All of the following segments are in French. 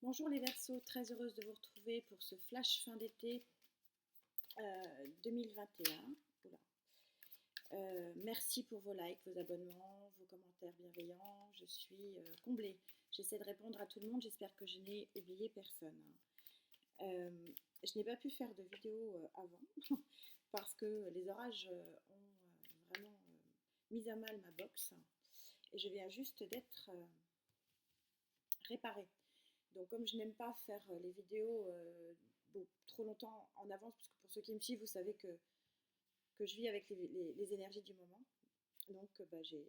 Bonjour les Verseaux, très heureuse de vous retrouver pour ce flash fin d'été 2021. Oula. Merci pour vos likes, vos abonnements, vos commentaires bienveillants. Je suis comblée. J'essaie de répondre à tout le monde. J'espère que je n'ai oublié personne. Je n'ai pas pu faire de vidéo avant parce que les orages ont vraiment mis à mal ma box et je viens juste d'être réparée. Donc comme je n'aime pas faire les vidéos trop longtemps en avance, puisque pour ceux qui me suivent, vous savez que je vis avec les énergies du moment. Donc j'ai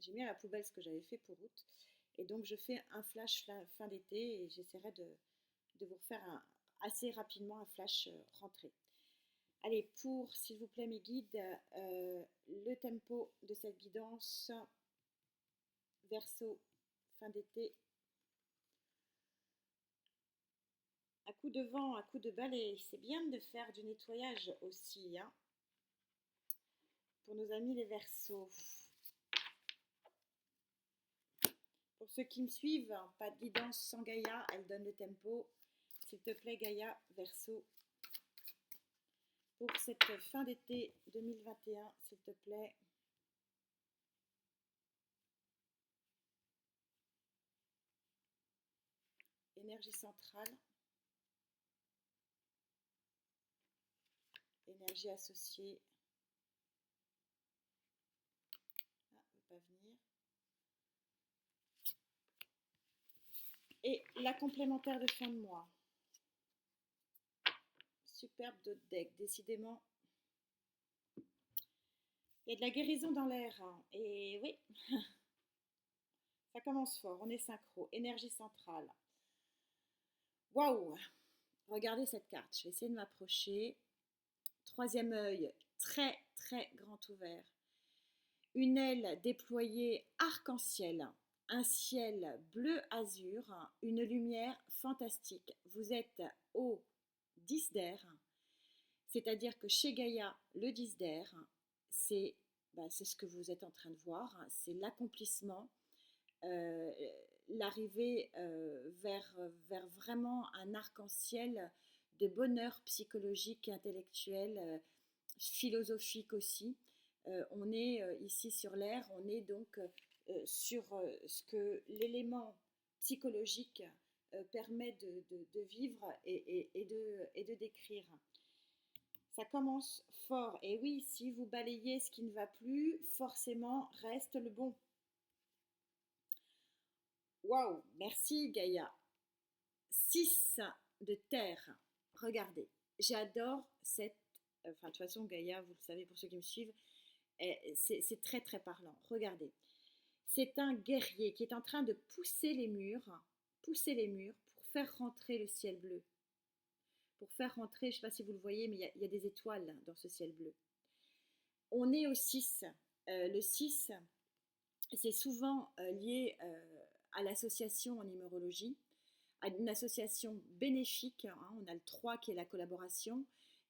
mis à la poubelle ce que j'avais fait pour août. Et donc je fais un flash fin d'été et j'essaierai de vous refaire assez rapidement un flash rentrée. Allez, pour s'il vous plaît mes guides, le tempo de cette guidance, Verseau fin d'été. À coup de vent, à coup de balai, c'est bien de faire du nettoyage aussi, hein, pour nos amis les Verseaux. Pour ceux qui me suivent, pas de guidance sans Gaïa, elle donne le tempo. S'il te plaît Gaïa, Verseau. Pour cette fin d'été 2021, s'il te plaît. Énergie centrale. Énergie associée. Ah, ne veut pas venir. Et la complémentaire de fin de mois. Superbe d'autres deck, décidément. Il y a de la guérison dans l'air, hein. Et oui, ça commence fort, on est synchro. Énergie centrale. Waouh! Regardez cette carte, je vais essayer de m'approcher. Troisième œil, très très grand ouvert. Une aile déployée arc-en-ciel. Un ciel bleu azur, une lumière fantastique. Vous êtes au 10 d'air, c'est-à-dire que chez Gaïa, le 10 d'air, c'est ce que vous êtes en train de voir, c'est l'accomplissement, l'arrivée vers vraiment un arc-en-ciel de bonheur psychologique, intellectuel, philosophique aussi. On est ici sur l'air, on est donc sur ce que l'élément psychologique permet de vivre et de décrire. Ça commence fort. Et oui, si vous balayez ce qui ne va plus, forcément reste le bon. Waouh, merci Gaïa. 6 de terre. Regardez, j'adore cette... Enfin, de toute façon, Gaïa, vous le savez pour ceux qui me suivent, c'est très très parlant. Regardez, c'est un guerrier qui est en train de pousser les murs pour faire rentrer le ciel bleu. Pour faire rentrer, je ne sais pas si vous le voyez, mais il y a des étoiles dans ce ciel bleu. On est au 6. Le 6, c'est souvent lié à l'association en numérologie, à une association bénéfique. Hein, on a le 3 qui est la collaboration.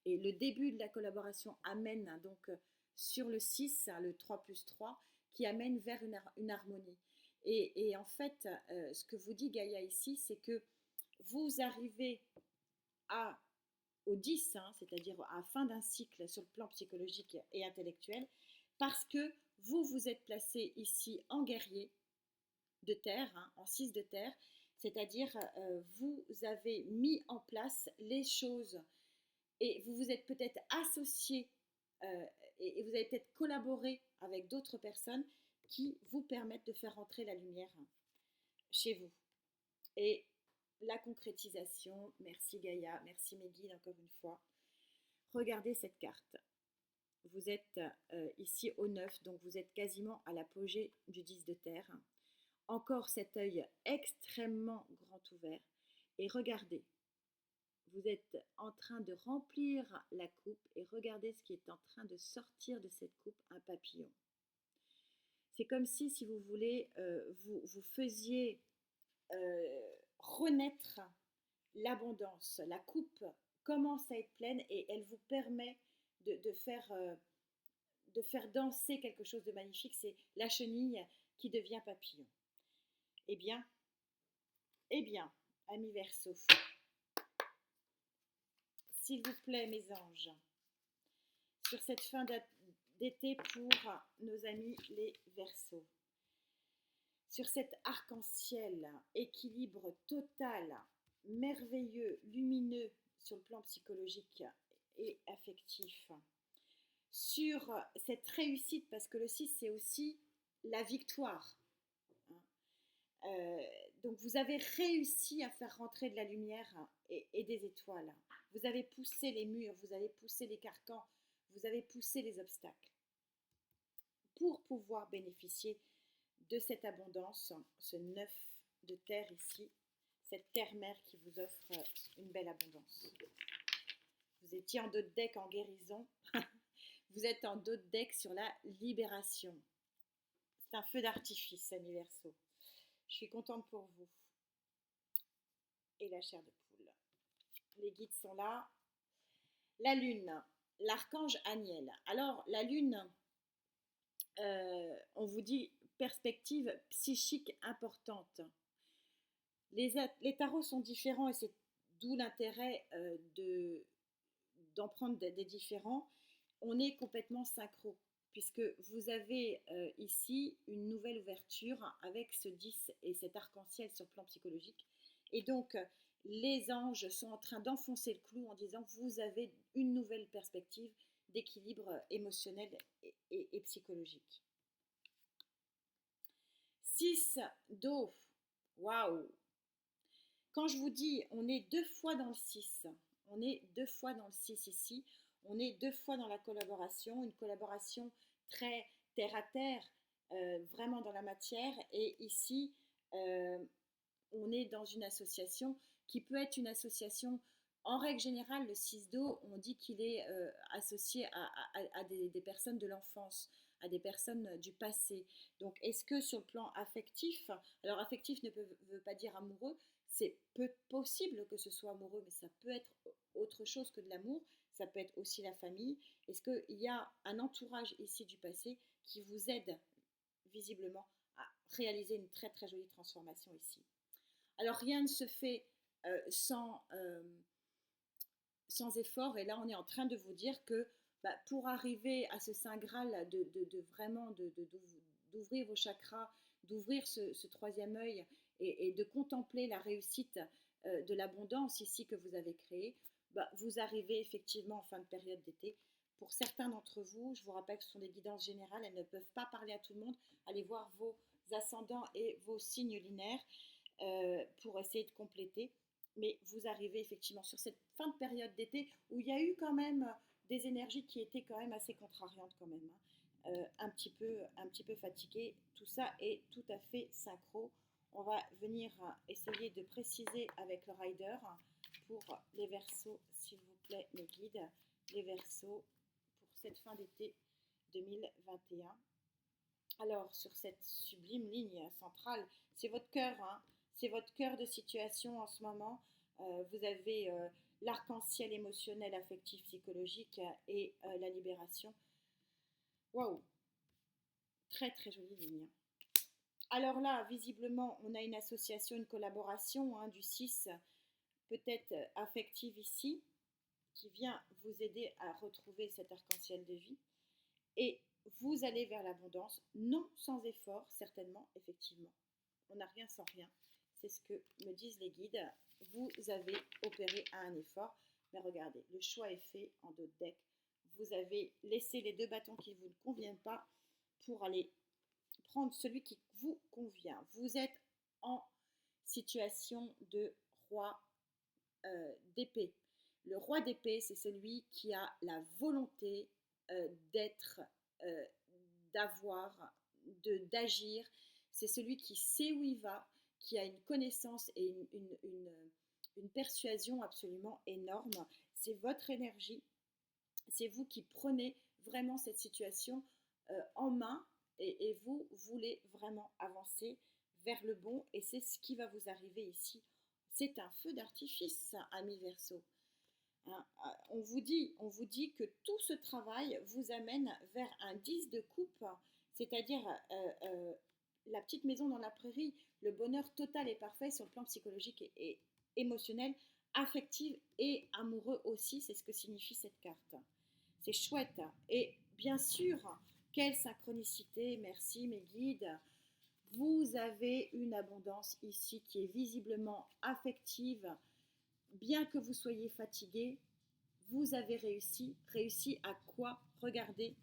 Et le début de la collaboration amène donc sur le 6, le 3 plus 3, qui amène vers une harmonie. Et en fait, ce que vous dit Gaïa ici, c'est que vous arrivez au 10, hein, c'est-à-dire à la fin d'un cycle sur le plan psychologique et intellectuel, parce que vous êtes placé ici en guerrier de terre, hein, en 6 de terre, c'est-à-dire vous avez mis en place les choses et vous vous êtes peut-être associé et vous avez peut-être collaboré avec d'autres personnes qui vous permettent de faire entrer la lumière chez vous. Et la concrétisation, merci Gaïa, merci mes guides encore une fois. Regardez cette carte. Vous êtes ici au 9, donc vous êtes quasiment à l'apogée du 10 de terre. Encore cet œil extrêmement grand ouvert. Et regardez, vous êtes en train de remplir la coupe et regardez ce qui est en train de sortir de cette coupe, un papillon. C'est comme si vous voulez, vous faisiez renaître l'abondance. La coupe commence à être pleine et elle vous permet de faire danser quelque chose de magnifique. C'est la chenille qui devient papillon. Eh bien, Amis Verseau, s'il vous plaît, mes anges, sur cette fin d'été pour nos amis les Verseaux, sur cet arc-en-ciel, équilibre total, merveilleux, lumineux sur le plan psychologique et affectif, sur cette réussite, parce que le 6 c'est aussi la victoire. Donc vous avez réussi à faire rentrer de la lumière et des étoiles. Vous avez poussé les murs, vous avez poussé les carcans, vous avez poussé les obstacles pour pouvoir bénéficier de cette abondance, ce 9 de terre ici, cette terre-mère qui vous offre une belle abondance. Vous étiez en dos de deck en guérison, vous êtes en dos de deck sur la libération. C'est un feu d'artifice, amis Verseau. Je suis contente pour vous. Et la chair de poule. Les guides sont là. La lune, l'archange Aniel. Alors, la lune, on vous dit perspective psychique importante. Les tarots sont différents et c'est d'où l'intérêt d'en prendre des différents. On est complètement synchro puisque vous avez ici une nouvelle ouverture avec ce 10 et cet arc-en-ciel sur le plan psychologique. Et donc, les anges sont en train d'enfoncer le clou en disant que vous avez une nouvelle perspective d'équilibre émotionnel et psychologique. 6 d'eau, waouh! Quand je vous dis, on est 2 fois dans le 6, on est 2 fois dans le 6 ici, on est 2 fois dans la collaboration, une collaboration très terre à terre, vraiment dans la matière, et ici, on est dans une association qui peut être une association, en règle générale, le 6 d'eau, on dit qu'il est associé à des personnes de l'enfance, à des personnes du passé. Donc, est-ce que sur le plan affectif, alors affectif ne veut pas dire amoureux, c'est possible que ce soit amoureux, mais ça peut être autre chose que de l'amour, ça peut être aussi la famille. Est-ce qu'il y a un entourage ici du passé qui vous aide visiblement à réaliser une très très jolie transformation ici? Alors rien ne se fait sans effort, et là on est en train de vous dire que pour arriver à ce Saint Graal de vraiment d'ouvrir vos chakras, d'ouvrir ce troisième œil et de contempler la réussite de l'abondance ici que vous avez créée, vous arrivez effectivement en fin de période d'été. Pour certains d'entre vous, je vous rappelle que ce sont des guidances générales, elles ne peuvent pas parler à tout le monde. Allez voir vos ascendants et vos signes lunaires pour essayer de compléter. Mais vous arrivez effectivement sur cette fin de période d'été où il y a eu quand même des énergies qui étaient quand même assez contrariantes quand même, hein. Un petit peu fatigué. Tout ça est tout à fait synchro. On va venir essayer de préciser avec le rider pour les Verseaux, s'il vous plaît, mes guides, les Verseaux pour cette fin d'été 2021. Alors, sur cette sublime ligne centrale, c'est votre cœur, hein, c'est votre cœur de situation en ce moment. Vous avez l'arc-en-ciel émotionnel, affectif, psychologique et la libération. Waouh! Très très jolie ligne. Alors là, visiblement, on a une association, une collaboration du 6, peut-être affective ici, qui vient vous aider à retrouver cet arc-en-ciel de vie. Et vous allez vers l'abondance, non sans effort, certainement, effectivement. On n'a rien sans rien. C'est ce que me disent les guides. Vous avez opéré à un effort, mais regardez, le choix est fait en dos de deck. Vous avez laissé les 2 bâtons qui ne vous conviennent pas pour aller prendre celui qui vous convient. Vous êtes en situation de roi d'épée. Le roi d'épée, c'est celui qui a la volonté d'être, d'avoir, d'agir. C'est celui qui sait où il va, qui a une connaissance et une persuasion absolument énorme. C'est votre énergie. C'est vous qui prenez vraiment cette situation en main et vous voulez vraiment avancer vers le bon et c'est ce qui va vous arriver ici. C'est un feu d'artifice, amis Verseau. Hein, on vous dit que tout ce travail vous amène vers un 10 de coupe, c'est-à-dire la petite maison dans la prairie, le bonheur total et parfait sur le plan psychologique et émotionnelle, affective et amoureux aussi, c'est ce que signifie cette carte. C'est chouette. Et bien sûr, quelle synchronicité, merci mes guides. Vous avez une abondance ici qui est visiblement affective. Bien que vous soyez fatigué, vous avez réussi. Réussi à quoi? Regardez,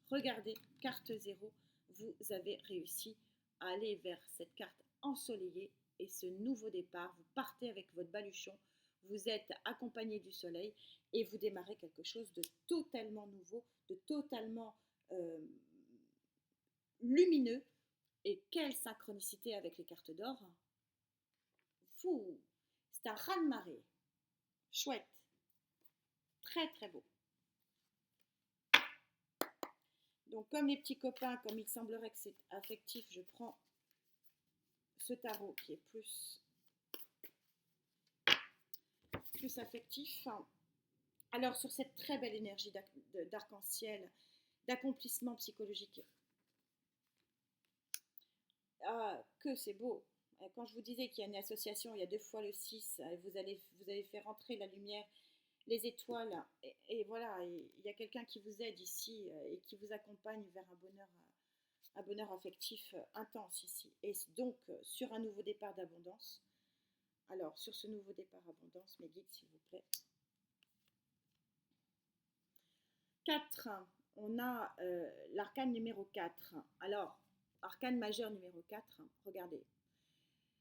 regardez, carte 0. Vous avez réussi à aller vers cette carte ensoleillée et ce nouveau départ. Vous partez avec votre baluchon, vous êtes accompagné du soleil et vous démarrez quelque chose de totalement nouveau, de totalement euh, lumineux. Et quelle synchronicité avec les cartes d'or. Fou, c'est un raz-de-marée. Chouette, très très beau. Donc comme les petits copains, comme il semblerait que c'est affectif, je prends ce tarot qui est plus affectif. Alors sur cette très belle énergie d'arc-en-ciel, d'accomplissement psychologique, ah, que c'est beau. Quand je vous disais qu'il y a une association, il y a 2 fois le 6, vous avez fait rentrer la lumière, les étoiles, et voilà, il y a quelqu'un qui vous aide ici et qui vous accompagne vers un bonheur affectif intense ici. Et donc, sur un nouveau départ d'abondance. Alors, sur ce nouveau départ abondance, mes guides, s'il vous plaît. 4, on a l'arcane numéro 4. Alors, arcane majeur numéro 4, regardez.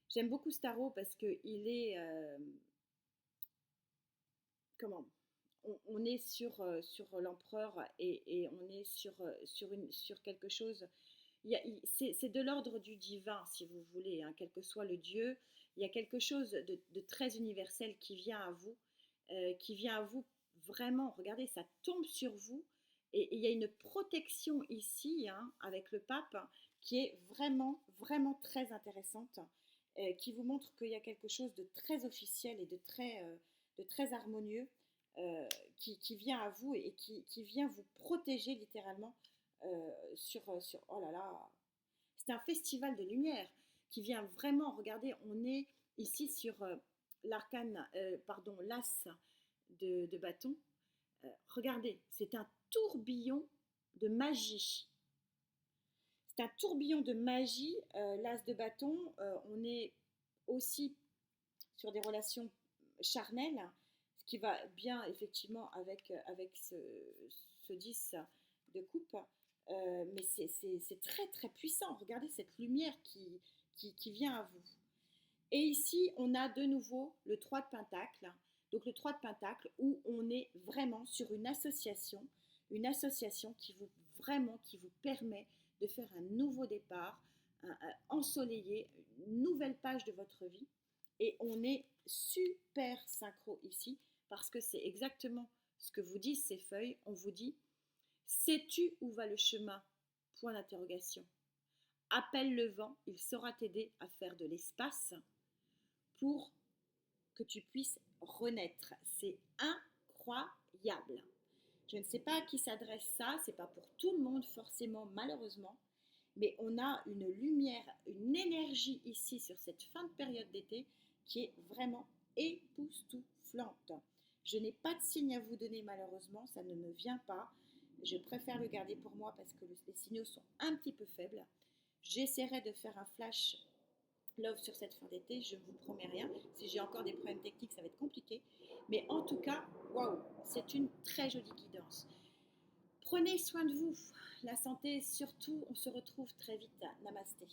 J'aime beaucoup ce tarot parce qu'il est... comment on est sur l'empereur et on est sur quelque chose. C'est de l'ordre du divin, si vous voulez, hein, quel que soit le dieu. Il y a quelque chose de très universel qui vient à vous vraiment. Regardez, ça tombe sur vous et il y a une protection ici, hein, avec le pape, qui est vraiment, vraiment très intéressante, qui vous montre qu'il y a quelque chose de très officiel et de très harmonieux qui vient à vous et qui vient vous protéger littéralement sur... Oh là là, c'est un festival de lumière qui vient vraiment, regardez, on est ici sur l'arcane, pardon, l'as de bâton. Regardez, c'est un tourbillon de magie. C'est un tourbillon de magie, l'as de bâton. On est aussi sur des relations charnelles, ce qui va bien effectivement avec ce 10 de coupe. Mais c'est très très puissant. Regardez cette lumière qui vient à vous. Et ici, on a de nouveau le 3 de Pentacle. Donc le 3 de Pentacle où on est vraiment sur une association qui vous permet de faire un nouveau départ, ensoleillé, une nouvelle page de votre vie. Et on est super synchro ici parce que c'est exactement ce que vous disent ces feuilles. On vous dit, sais-tu où va le chemin? Point d'interrogation. Appelle le vent, il saura t'aider à faire de l'espace pour que tu puisses renaître. C'est incroyable. Je ne sais pas à qui s'adresse ça, c'est pas pour tout le monde forcément, malheureusement, mais on a une lumière, une énergie ici sur cette fin de période d'été qui est vraiment époustouflante. Je n'ai pas de signe à vous donner malheureusement, ça ne me vient pas. Je préfère le garder pour moi parce que les signaux sont un petit peu faibles. J'essaierai de faire un flash love sur cette fin d'été, je ne vous promets rien. Si j'ai encore des problèmes techniques, ça va être compliqué. Mais en tout cas, waouh, c'est une très jolie guidance. Prenez soin de vous. La santé, surtout, on se retrouve très vite. Namasté.